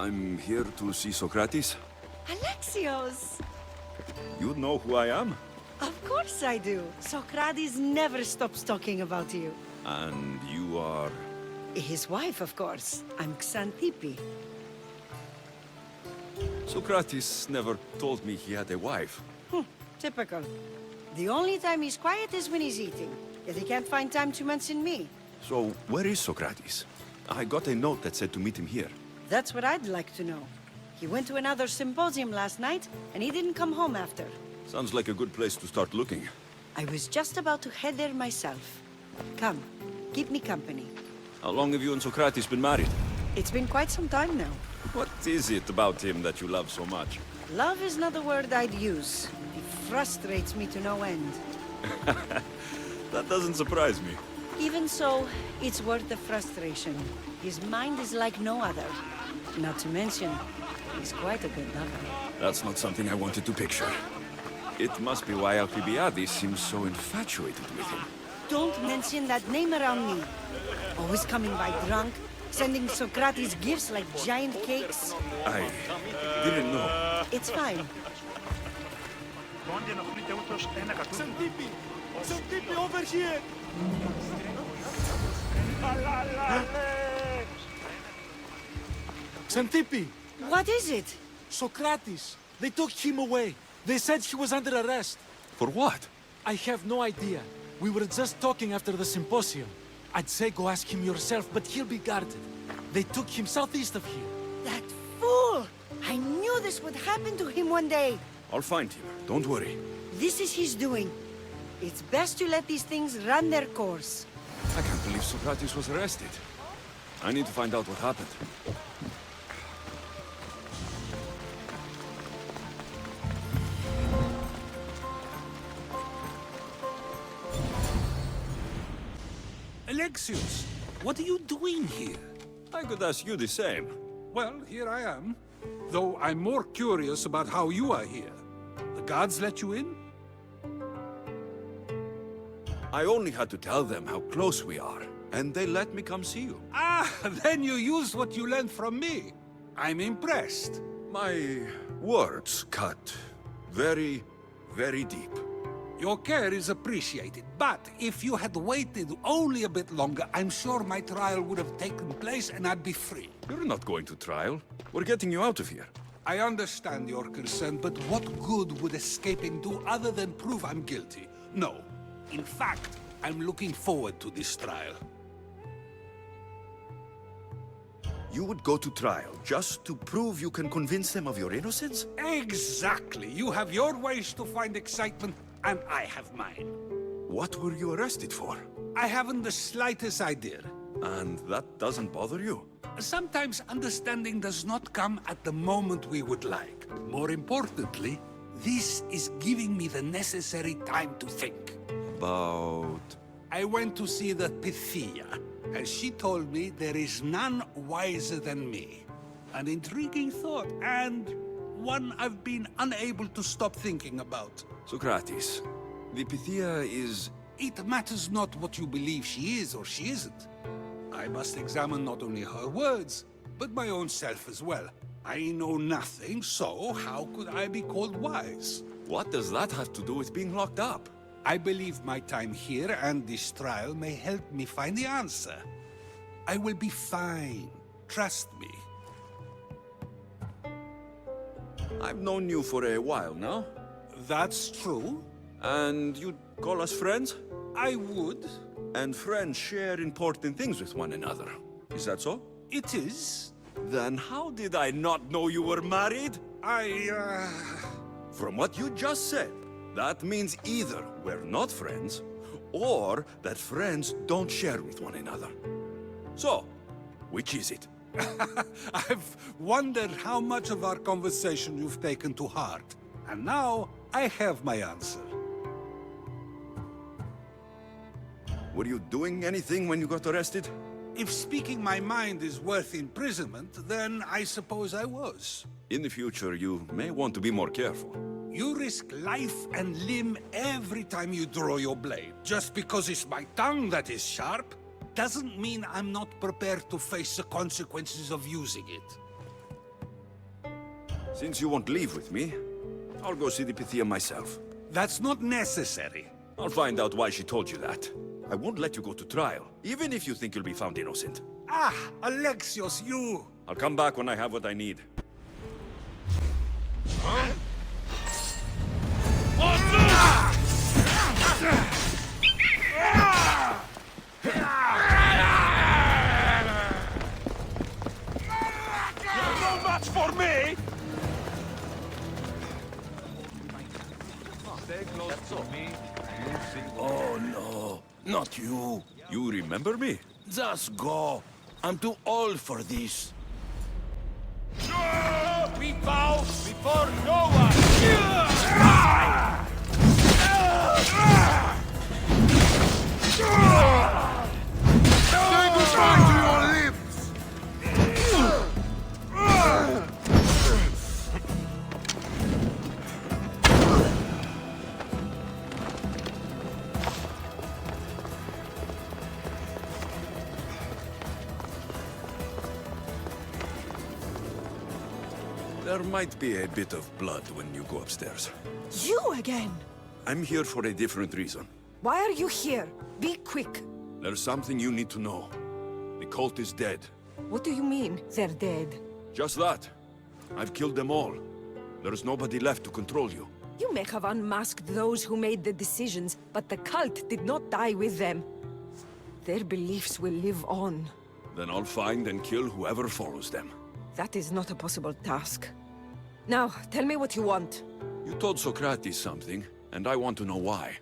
I'm here to see Sokrates. Alexios! You know who I am? Of course I do. Sokrates never stops talking about you. And you are... His wife, of course. I'm Xanthippe. Sokrates never told me he had a wife. Typical. The only time he's quiet is when he's eating. Yet he can't find time to mention me. So, where is Sokrates? I got a note that said to meet him here. That's what I'd like to know. He went to another symposium last night, and he didn't come home after. Sounds like a good place to start looking. I was just about to head there myself. Come, keep me company. How long have you and Sokrates been married? It's been quite some time now. What is it about him that you love so much? Love is not the word I'd use. He frustrates me to no end. That doesn't surprise me. Even so, it's worth the frustration. His mind is like no other. Not to mention, he's quite a good lover. That's not something I wanted to picture. It must be why Alcibiades seems so infatuated with him. Don't mention that name around me. Always coming by drunk, sending Sokrates gifts like giant cakes. I didn't know. It's fine. Xanthippe! Xanthippe, over here! Xanthippe! What is it? Sokrates! They took him away. They said he was under arrest. For what? I have no idea. We were just talking after the symposium. I'd say go ask him yourself, but he'll be guarded. They took him southeast of here. That fool! I knew this would happen to him one day. I'll find him. Don't worry. This is his doing. It's best to let these things run their course. I can't believe Sokrates was arrested. I need to find out what happened. Alexios, what are you doing here? I could ask you the same. Well, here I am. Though I'm more curious about how you are here. The guards let you in? I only had to tell them how close we are, and they let me come see you. Ah, then you used what you learned from me. I'm impressed. My words cut very, very deep. Your care is appreciated, but if you had waited only a bit longer, I'm sure my trial would have taken place and I'd be free. You're not going to trial. We're getting you out of here. I understand your concern, but what good would escaping do other than prove I'm guilty? No. In fact, I'm looking forward to this trial. You would go to trial just to prove you can convince them of your innocence? Exactly. You have your ways to find excitement, and I have mine. What were you arrested for? I haven't the slightest idea. And that doesn't bother you? Sometimes understanding does not come at the moment we would like. More importantly, this is giving me the necessary time to think. About... I went to see the Pythia, and she told me there is none wiser than me. An intriguing thought, and one I've been unable to stop thinking about. Sokrates, the Pythia is... It matters not what you believe she is or she isn't. I must examine not only her words, but my own self as well. I know nothing, so how could I be called wise? What does that have to do with being locked up? I believe my time here and this trial may help me find the answer. I will be fine. Trust me. I've known you for a while now. That's true. And you'd call us friends? I would. And friends share important things with one another. Is that so? It is. Then how did I not know you were married? From what you just said, that means either we're not friends, or that friends don't share with one another. So, which is it? I've wondered how much of our conversation you've taken to heart. And now, I have my answer. Were you doing anything when you got arrested? If speaking my mind is worth imprisonment, then I suppose I was. In the future, you may want to be more careful. You risk life and limb every time you draw your blade. Just because it's my tongue that is sharp, doesn't mean I'm not prepared to face the consequences of using it. Since you won't leave with me, I'll go see the Pythia myself. That's not necessary. I'll find out why she told you that. I won't let you go to trial, even if you think you'll be found innocent. Ah, Alexios, you! I'll come back when I have what I need. No match for me! Oh no, not you. You remember me? Just go. I'm too old for this. We bow before no one! Say goodbye to your lips! There might be a bit of blood when you go upstairs. You again? I'm here for a different reason. Why are you here? Be quick. There's something you need to know. The cult is dead. What do you mean, they're dead? Just that. I've killed them all. There's nobody left to control you. You may have unmasked those who made the decisions, but the cult did not die with them. Their beliefs will live on. Then I'll find and kill whoever follows them. That is not a possible task. Now, tell me what you want. You told Sokrates something, and I want to know why.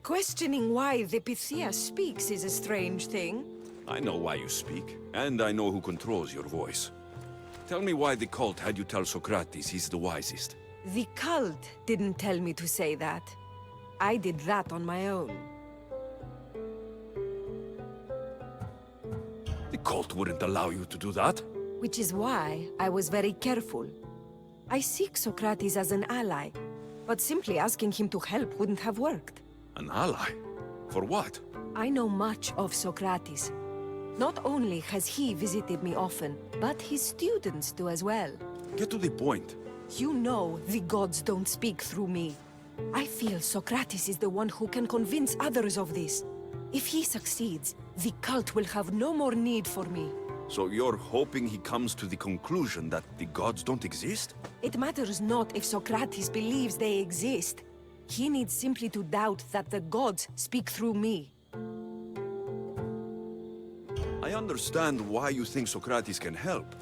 Questioning why the Pythia speaks is a strange thing. I know why you speak, and I know who controls your voice. Tell me why the cult had you tell Sokrates he's the wisest. The cult didn't tell me to say that. I did that on my own. The cult wouldn't allow you to do that. Which is why I was very careful. I seek Sokrates as an ally, but simply asking him to help wouldn't have worked. An ally? For what? I know much of Sokrates. Not only has he visited me often, but his students do as well. Get to the point. You know the gods don't speak through me. I feel Sokrates is the one who can convince others of this. If he succeeds, the cult will have no more need for me. So you're hoping he comes to the conclusion that the gods don't exist? It matters not if Sokrates believes they exist. He needs simply to doubt that the gods speak through me. I understand why you think Sokrates can help,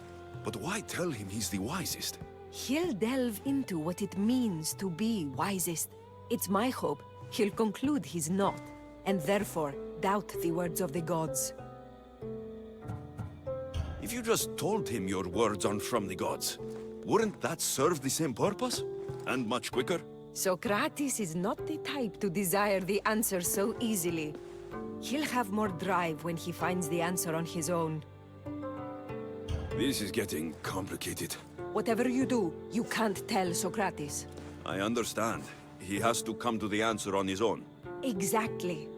but why tell him he's the wisest? He'll delve into what it means to be wisest. It's my hope he'll conclude he's not, and therefore doubt the words of the gods. If you just told him your words aren't from the gods, wouldn't that serve the same purpose? And much quicker? Sokrates is not the type to desire the answer so easily. He'll have more drive when he finds the answer on his own. This is getting complicated. Whatever you do, you can't tell Sokrates. I understand. He has to come to the answer on his own. Exactly.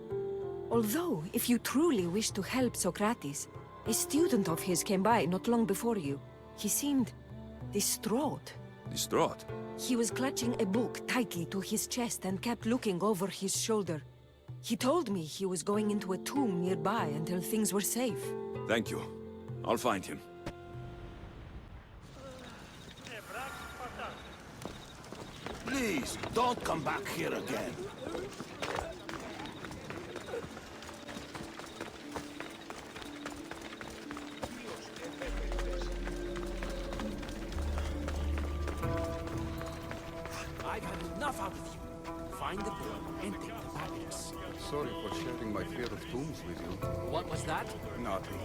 Although, if you truly wish to help Sokrates, a student of his came by not long before you. He seemed distraught. Distraught? He was clutching a book tightly to his chest and kept looking over his shoulder. He told me he was going into a tomb nearby until things were safe. Thank you. I'll find him. Please, don't come back here again. I've had enough out of you. Find the boy and take the packets. Sorry for sharing my fear of tombs with you. What was that? Nothing.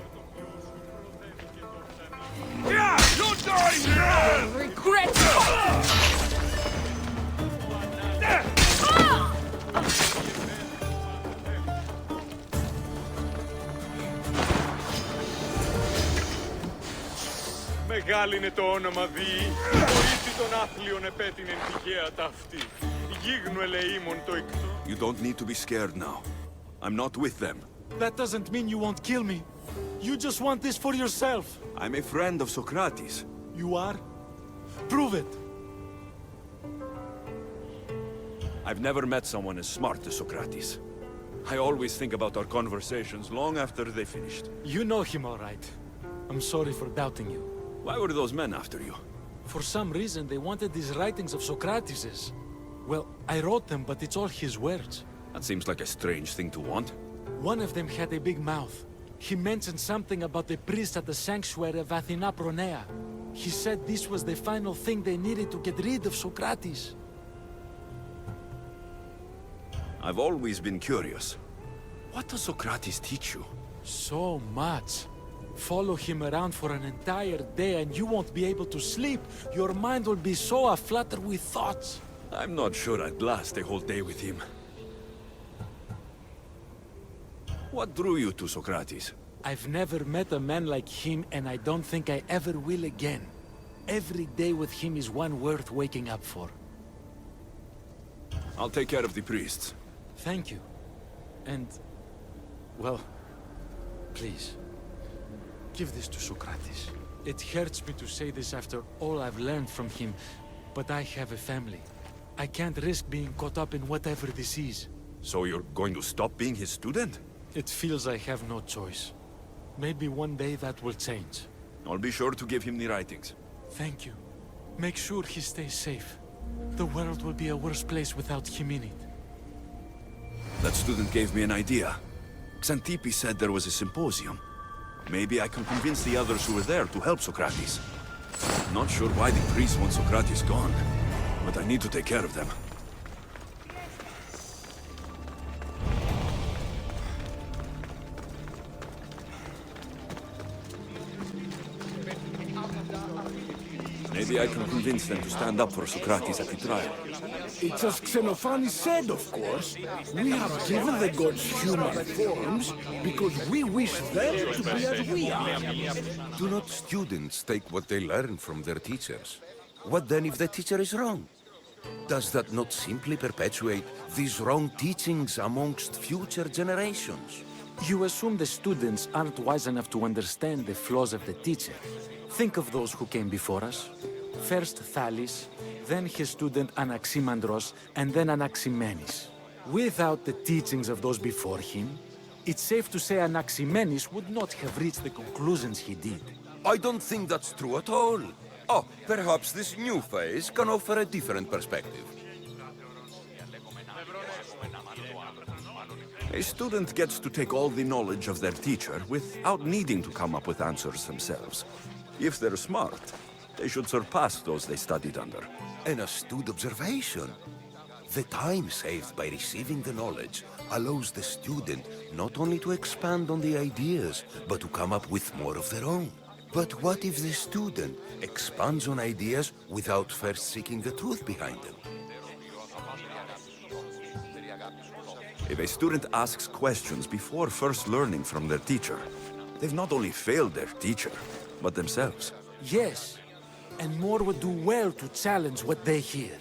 Μεγάλη είναι το όνομα Δii, κορίτσι των άθλιων επέτεινεν τυχαία ταύτη. Γίγνου ελεήμων το εκτό. You don't need to be scared now. I'm not with them. That doesn't mean you won't kill me. You just want this for yourself. I'm a friend of Sokrates. You are? Prove it! I've never met someone as smart as Sokrates. I always think about our conversations long after they finished. You know him all right. I'm sorry for doubting you. Why were those men after you? For some reason, they wanted these writings of Sokrateses. Well, I wrote them, but it's all his words. That seems like a strange thing to want. One of them had a big mouth. He mentioned something about the priest at the sanctuary of Athena Pronea. He said this was the final thing they needed to get rid of Sokrates. I've always been curious. What does Sokrates teach you? So much. Follow him around for an entire day and you won't be able to sleep. Your mind will be so aflutter with thoughts. I'm not sure I'd last a whole day with him. What drew you to Sokrates? I've never met a man like him and I don't think I ever will again. Every day with him is one worth waking up for. I'll take care of the priests. Thank you. And, well, please, give this to Sokrates. It hurts me to say this after all I've learned from him, but I have a family. I can't risk being caught up in whatever this is. So you're going to stop being his student? It feels I have no choice. Maybe one day that will change. I'll be sure to give him the writings. Thank you. Make sure he stays safe. The world will be a worse place without him in it. That student gave me an idea. Xantippe said there was a symposium. Maybe I can convince the others who were there to help Sokrates. Not sure why the priests want Sokrates gone, but I need to take care of them. Maybe I can convince them to stand up for Sokrates at the trial. It's as Xenophani said, of course. We have given the gods human forms because we wish them to be as we are. Do not students take what they learn from their teachers? What then if the teacher is wrong? Does that not simply perpetuate these wrong teachings amongst future generations? You assume the students aren't wise enough to understand the flaws of the teacher. Think of those who came before us. First Thales, then his student Anaximandros, and then Anaximenes. Without the teachings of those before him, it's safe to say Anaximenes would not have reached the conclusions he did. I don't think that's true at all. Oh, perhaps this new phase can offer a different perspective. A student gets to take all the knowledge of their teacher without needing to come up with answers themselves. If they're smart, they should surpass those they studied under. An astute observation. The time saved by receiving the knowledge allows the student not only to expand on the ideas, but to come up with more of their own. But what if the student expands on ideas without first seeking the truth behind them? If a student asks questions before first learning from their teacher, they've not only failed their teacher, but themselves. Yes, and more would do well to challenge what they hear.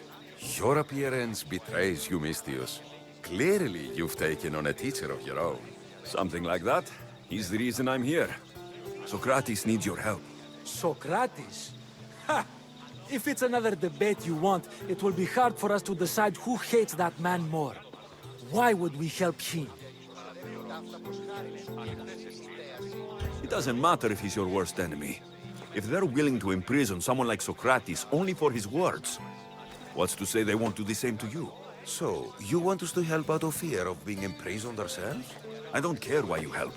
Your appearance betrays you, Mystius. Clearly, you've taken on a teacher of your own. Something like that. He's the reason I'm here. Sokrates needs your help. Sokrates? Ha! If it's another debate you want, it will be hard for us to decide who hates that man more. Why would we help him? It doesn't matter if he's your worst enemy. If they're willing to imprison someone like Sokrates only for his words, what's to say they won't do the same to you? So, you want us to help out of fear of being imprisoned ourselves? I don't care why you help.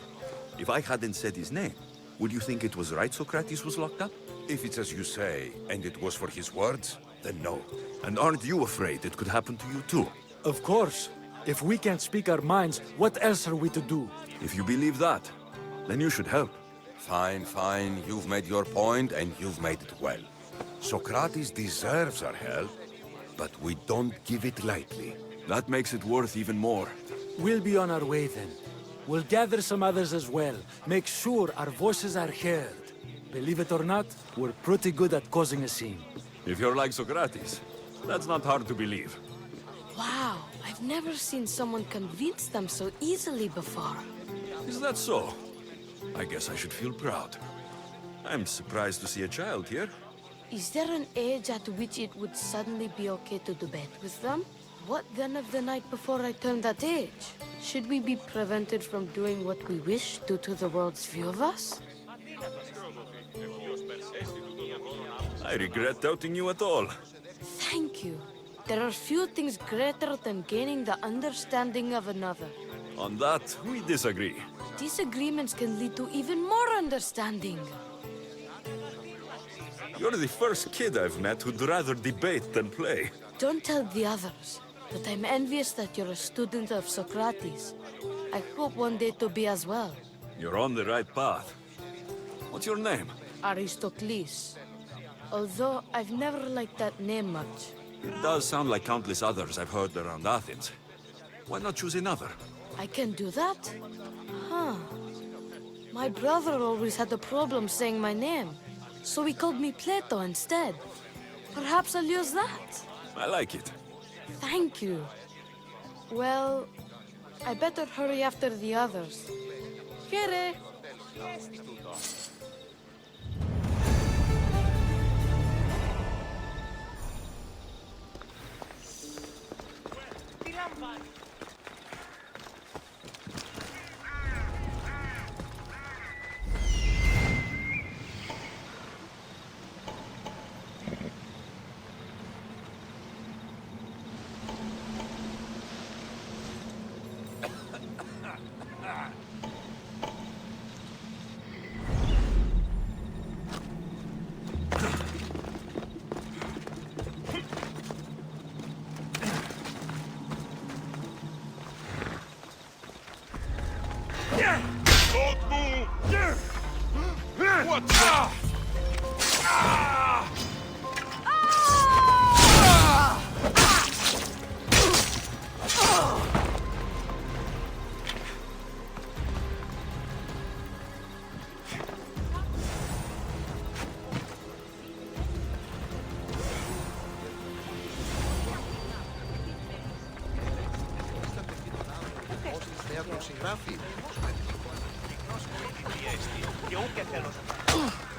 If I hadn't said his name, would you think it was right Sokrates was locked up? If it's as you say, and it was for his words, then no. And aren't you afraid it could happen to you too? Of course. If we can't speak our minds, what else are we to do? If you believe that, then you should help. Fine, fine. You've made your point, and you've made it well. Sokrates deserves our help, but we don't give it lightly. That makes it worth even more. We'll be on our way then. We'll gather some others as well. Make sure our voices are heard. Believe it or not, we're pretty good at causing a scene. If you're like Sokrates, that's not hard to believe. Wow, I've never seen someone convince them so easily before. Is that so? I guess I should feel proud. I'm surprised to see a child here. Is there an age at which it would suddenly be okay to debate with them? What then of the night before I turned that age? Should we be prevented from doing what we wish due to the world's view of us? I regret doubting you at all. Thank you. There are few things greater than gaining the understanding of another. On that, we disagree. Disagreements can lead to even more understanding. You're the first kid I've met who'd rather debate than play. Don't tell the others, but I'm envious that you're a student of Sokrates. I hope one day to be as well. You're on the right path. What's your name? Aristocles. Although I've never liked that name much. It does sound like countless others I've heard around Athens. Why not choose another? I can do that? Huh. My brother always had a problem saying my name, so he called me Plato instead. Perhaps I'll use that. I like it. Thank you. Well, I better hurry after the others. Here.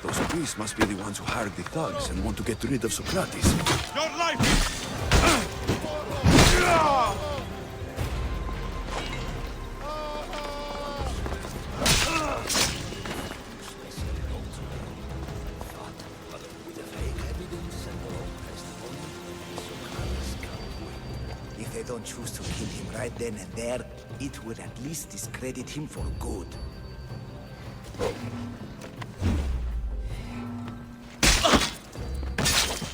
Those priests must be the ones who hired the thugs and want to get rid of Sokrates. Your life! If they don't choose to kill him right then and there, it would at least discredit him for good.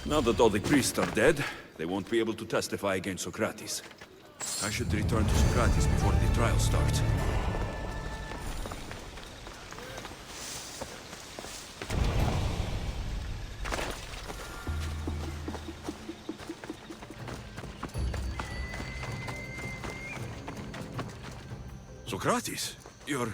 Now that all the priests are dead, they won't be able to testify against Sokrates. I should return to Sokrates before the trial starts. Sokrates, you're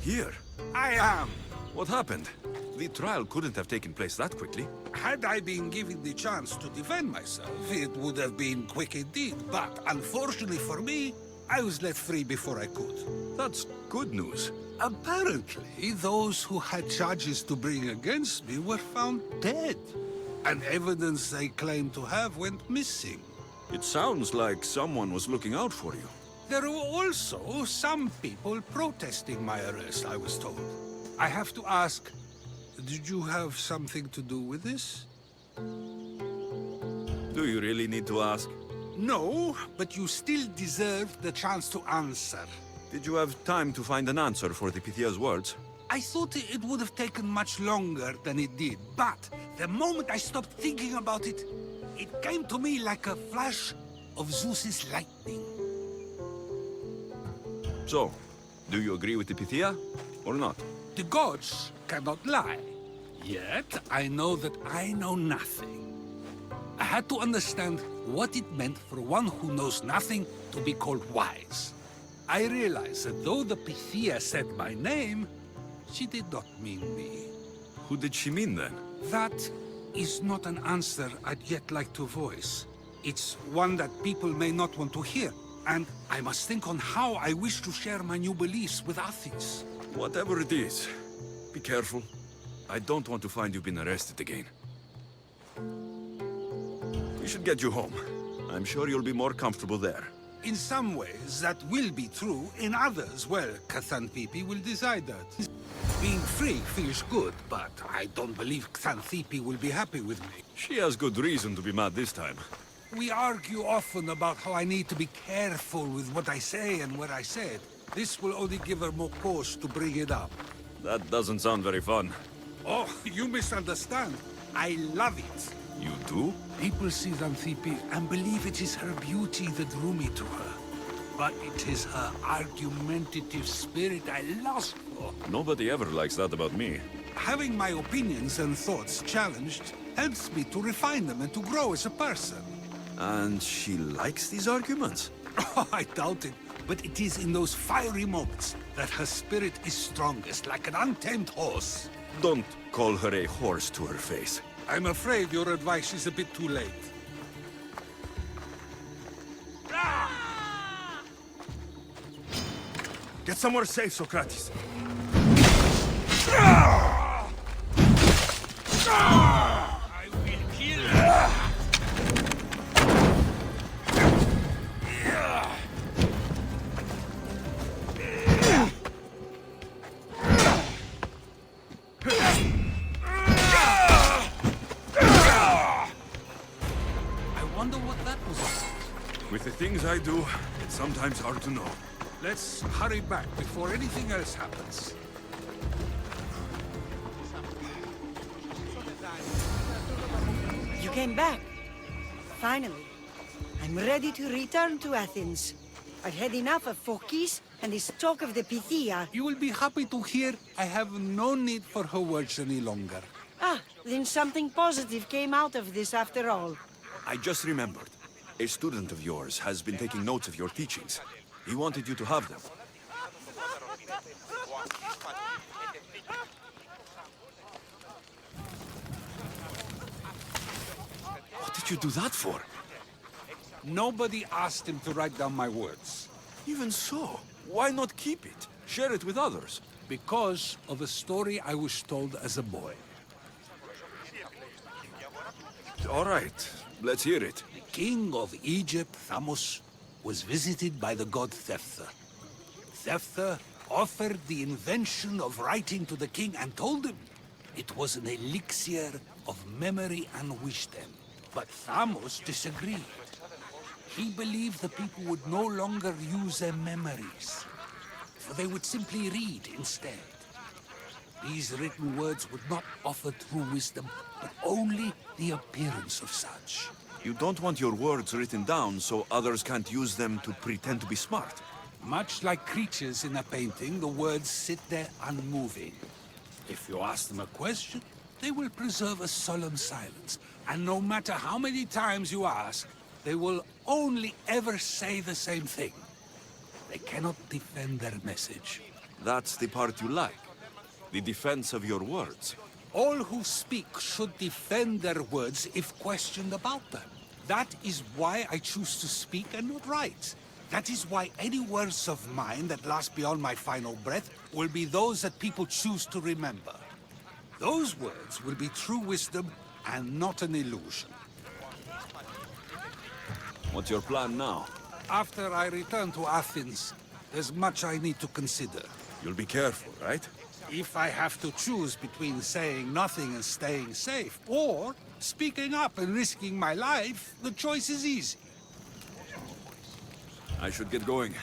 here. I am. What happened? The trial couldn't have taken place that quickly. Had I been given the chance to defend myself, it would have been quick indeed. But unfortunately for me, I was let free before I could. That's good news. Apparently, those who had charges to bring against me were found dead. And evidence they claimed to have went missing. It sounds like someone was looking out for you. There were also some people protesting my arrest, I was told. I have to ask, did you have something to do with this? Do you really need to ask? No, but you still deserve the chance to answer. Did you have time to find an answer for the Pythia's words? I thought it would have taken much longer than it did, but the moment I stopped thinking about it, it came to me like a flash of Zeus's lightning. So, do you agree with the Pythia, or not? The gods cannot lie. Yet, I know that I know nothing. I had to understand what it meant for one who knows nothing to be called wise. I realized that though the Pythia said my name, she did not mean me. Who did she mean then? That is not an answer I'd yet like to voice. It's one that people may not want to hear, and I must think on how I wish to share my new beliefs with Athens. Whatever it is, be careful. I don't want to find you've been arrested again. We should get you home. I'm sure you'll be more comfortable there. In some ways, that will be true. In others, well, Xanthippe will decide that. Being free feels good, but I don't believe Xanthippe will be happy with me. She has good reason to be mad this time. We argue often about how I need to be careful with what I say and where I say it. This will only give her more cause to bring it up. That doesn't sound very fun. Oh, you misunderstand. I love it. You do? People see Xanthippe and believe it is her beauty that drew me to her. But it is her argumentative spirit I lust for. Nobody ever likes that about me. Having my opinions and thoughts challenged helps me to refine them and to grow as a person. And she likes these arguments? Oh, I doubt it. But it is in those fiery moments that her spirit is strongest, like an untamed horse. Don't call her a horse to her face. I'm afraid your advice is a bit too late. Get somewhere safe, Sokrates. I will kill you. I wonder what that was about. With the things I do, it's sometimes hard to know. Let's hurry back before anything else happens. You came back. Finally. I'm ready to return to Athens. I've had enough of Phokis and his talk of the Pythia. You will be happy to hear I have no need for her words any longer. Ah, then something positive came out of this after all. I just remembered. A student of yours has been taking notes of your teachings. He wanted you to have them. What did you do that for? Nobody asked him to write down my words. Even so, why not keep it? Share it with others. Because of a story I was told as a boy. All right, let's hear it. The king of Egypt, Thamos, was visited by the god Thephtha. Thephtha offered the invention of writing to the king and told him it was an elixir of memory and wisdom. But Thamos disagreed. He believed the people would no longer use their memories, for they would simply read instead. These written words would not offer true wisdom, but only the appearance of such. You don't want your words written down so others can't use them to pretend to be smart. Much like creatures in a painting, the words sit there unmoving. If you ask them a question, they will preserve a solemn silence. And no matter how many times you ask, they will only ever say the same thing. They cannot defend their message. That's the part you like. The defense of your words. All who speak should defend their words if questioned about them. That is why I choose to speak and not write. That is why any words of mine that last beyond my final breath will be those that people choose to remember. Those words will be true wisdom and not an illusion. What's your plan now? After I return to Athens, there's much I need to consider. You'll be careful, right? If I have to choose between saying nothing and staying safe, or speaking up and risking my life, the choice is easy. I should get going.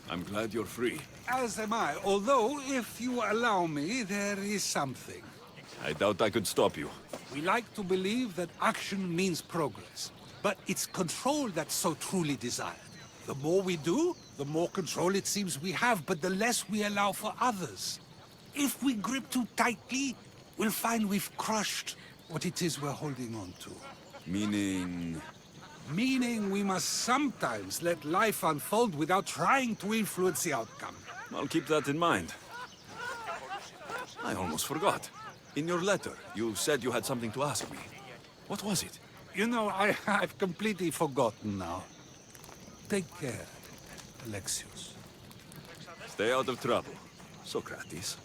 I'm glad you're free. As am I, although, if you allow me, there is something. I doubt I could stop you. We like to believe that action means progress, but it's control that's so truly desired. The more we do, the more control it seems we have, but the less we allow for others. If we grip too tightly, we'll find we've crushed what it is we're holding on to. Meaning... Meaning we must sometimes let life unfold without trying to influence the outcome. I'll keep that in mind. I almost forgot. In your letter, you said you had something to ask me. What was it? You know, I've completely forgotten now. Take care, Alexios. Stay out of trouble, Sokrates.